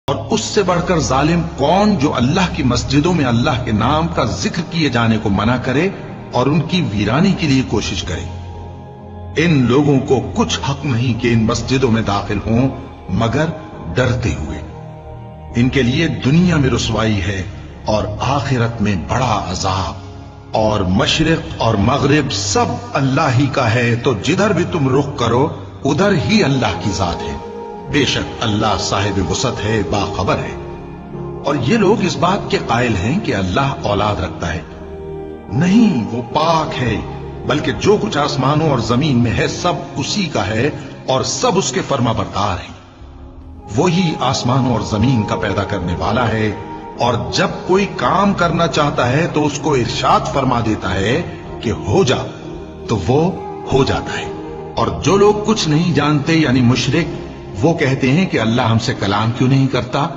اور اس سے بڑھ کر ظالم کون جو اللہ کی مسجدوں میں اللہ کے نام کا ذکر کیے جانے کو منع کرے اور ان کی ویرانی کے لیے کوشش کرے۔ ان لوگوں کو کچھ حق نہیں کہ ان مسجدوں میں داخل ہوں مگر ڈرتے ہوئے۔ ان کے لیے دنیا میں رسوائی ہے اور آخرت میں بڑا عذاب۔ اور مشرق اور مغرب سب اللہ ہی کا ہے، تو جدھر بھی تم رخ کرو ادھر ہی اللہ کی ذات ہے۔ بے شک اللہ صاحب وسعت ہے، باخبر ہے۔ اور یہ لوگ اس بات کے قائل ہیں کہ اللہ اولاد رکھتا ہے۔ نہیں، وہ پاک ہے، بلکہ جو کچھ آسمانوں اور زمین میں ہے سب اسی کا ہے اور سب اس کے فرما بردار ہیں۔ وہی آسمانوں اور زمین کا پیدا کرنے والا ہے، اور جب کوئی کام کرنا چاہتا ہے تو اس کو ارشاد فرما دیتا ہے کہ ہو جا، تو وہ ہو جاتا ہے۔ اور جو لوگ کچھ نہیں جانتے یعنی مشرک، وہ کہتے ہیں کہ اللہ ہم سے کلام کیوں نہیں کرتا؟